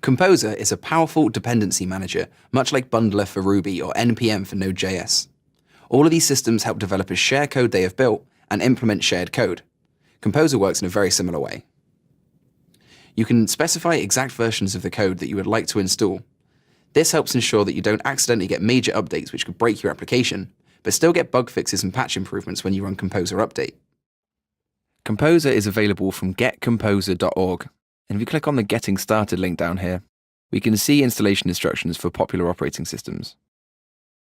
Composer is a powerful dependency manager, much like Bundler for Ruby or NPM for Node.js. All of these systems help developers share code they have built and implement shared code. Composer works in a very similar way. You can specify exact versions of the code that you would like to install. This helps ensure that you don't accidentally get major updates which could break your application, but still get bug fixes and patch improvements when you run Composer Update. Composer is available from getcomposer.org, and if you click on the Getting Started link down here, we can see installation instructions for popular operating systems.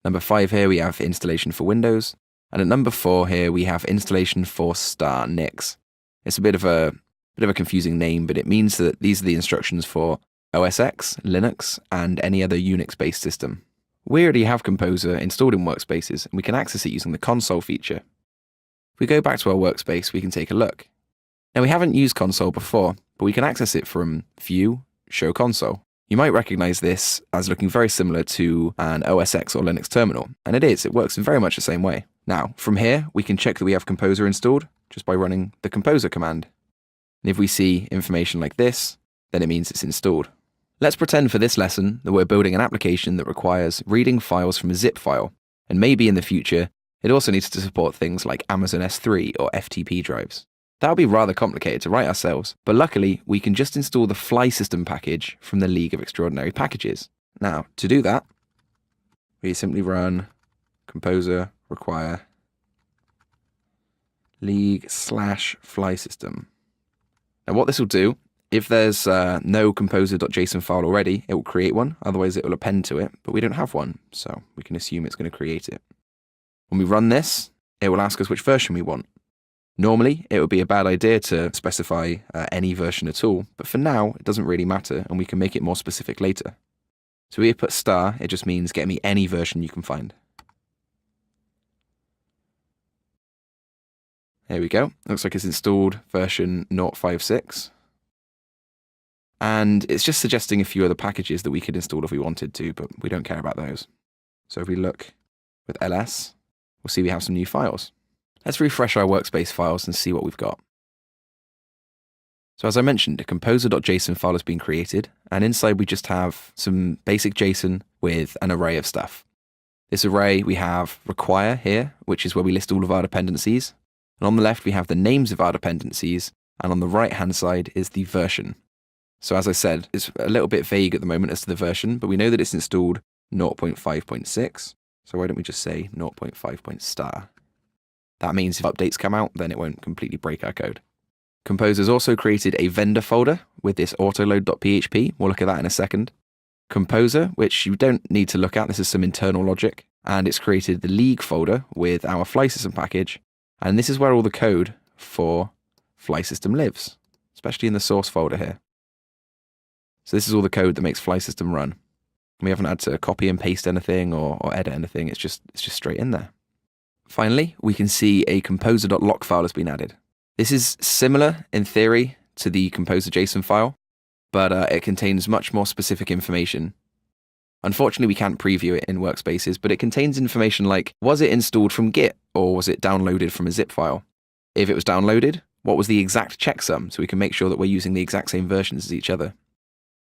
Number 5 here we have installation for Windows, and at number 4 here we have installation for *nix. It's a bit of a confusing name, but it means that these are the instructions for OS X, Linux, and any other Unix-based system. We already have Composer installed in Workspaces, and we can access it using the console feature. If we go back to our workspace, we can take a look. Now we haven't used console before, but we can access it from View, Show Console. You might recognize this as looking very similar to an OS X or Linux terminal, and it is. It works in very much the same way. Now, from here, we can check that we have Composer installed just by running the Composer command. And if we see information like this, then it means it's installed. Let's pretend for this lesson that we're building an application that requires reading files from a zip file, and maybe in the future, it also needs to support things like Amazon S3 or FTP drives. That would be rather complicated to write ourselves, but luckily we can just install the Fly System package from the League of Extraordinary Packages. Now, to do that, we simply run composer require league/fly system. Now what this will do, if there's no composer.json file already, it will create one, otherwise it will append to it, but we don't have one, so we can assume it's going to create it. When we run this, it will ask us which version we want. Normally, it would be a bad idea to specify any version at all, but for now, it doesn't really matter, and we can make it more specific later. So we put *, it just means get me any version you can find. There we go. Looks like it's installed version 0.56. And it's just suggesting a few other packages that we could install if we wanted to, but we don't care about those. So if we look with ls, we'll see we have some new files. Let's refresh our workspace files and see what we've got. So as I mentioned, a composer.json file has been created, and inside we just have some basic JSON with an array of stuff. This array we have require here, which is where we list all of our dependencies. And on the left we have the names of our dependencies, and on the right hand side is the version. So as I said, it's a little bit vague at the moment as to the version, but we know that it's installed 0.5.6. So why don't we just say 0.5. That means if updates come out, then it won't completely break our code. Composer's also created a vendor folder with this autoload.php. We'll look at that in a second. Composer, which you don't need to look at, this is some internal logic. And it's created the League folder with our Fly System package. And this is where all the code for Fly System lives, especially in the source folder here. So this is all the code that makes Fly System run. We haven't had to copy and paste anything or edit anything, it's just straight in there. Finally, we can see a composer.lock file has been added. This is similar in theory to the composer.json file, but it contains much more specific information. Unfortunately, we can't preview it in Workspaces, but it contains information like, was it installed from Git or was it downloaded from a zip file? If it was downloaded, what was the exact checksum so we can make sure that we're using the exact same versions as each other?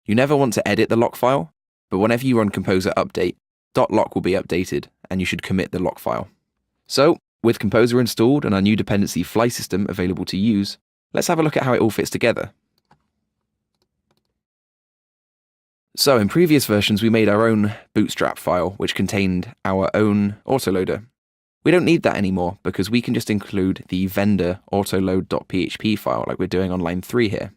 You never want to edit the lock file, but whenever you run composer update, .lock will be updated and you should commit the lock file. So, with Composer installed and our new dependency Fly System available to use, let's have a look at how it all fits together. So in previous versions, we made our own bootstrap file, which contained our own autoloader. We don't need that anymore because we can just include the vendor autoload.php file like we're doing on line 3 here.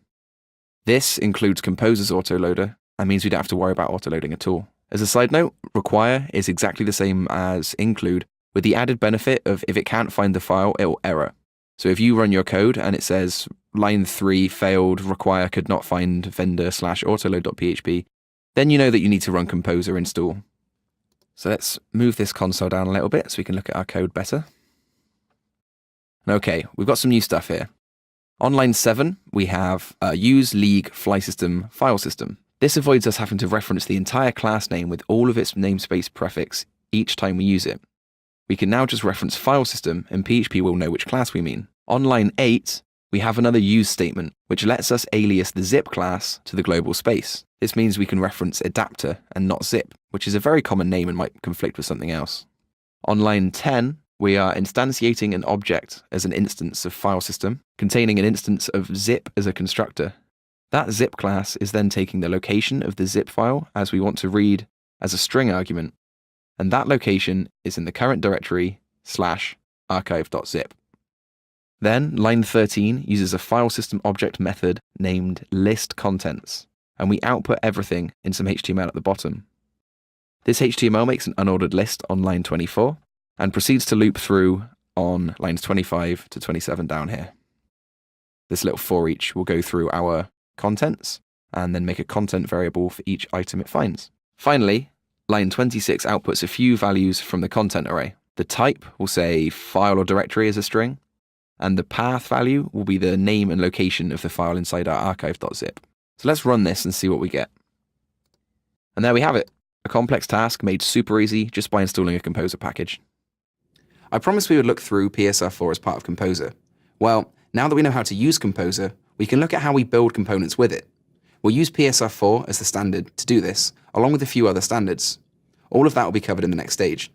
This includes Composer's autoloader and means we don't have to worry about autoloading at all. As a side note, require is exactly the same as include, with the added benefit of if it can't find the file, it will error. So if you run your code and it says line 3 failed, require could not find vendor/autoload.php, then you know that you need to run Composer install. So let's move this console down a little bit so we can look at our code better. Okay, we've got some new stuff here. On line 7, we have use League Fly System file system. This avoids us having to reference the entire class name with all of its namespace prefix each time we use it. We can now just reference file system and PHP will know which class we mean. On line 8, we have another use statement, which lets us alias the zip class to the global space. This means we can reference adapter and not zip, which is a very common name and might conflict with something else. On line 10, we are instantiating an object as an instance of file system, containing an instance of zip as a constructor. That zip class is then taking the location of the zip file as we want to read as a string argument, and that location is in the current directory /archive.zip. Then, line 13 uses a file system object method named listContents, and we output everything in some HTML at the bottom. This HTML makes an unordered list on line 24, and proceeds to loop through on lines 25 to 27 down here. This little for each will go through our contents, and then make a content variable for each item it finds. Finally, line 26 outputs a few values from the content array. The type will say file or directory as a string, and the path value will be the name and location of the file inside our archive.zip. So let's run this and see what we get. And there we have it, a complex task made super easy just by installing a Composer package. I promised we would look through PSR4 as part of Composer. Well, now that we know how to use Composer, we can look at how we build components with it. We'll use PSR4 as the standard to do this, along with a few other standards. All of that will be covered in the next stage.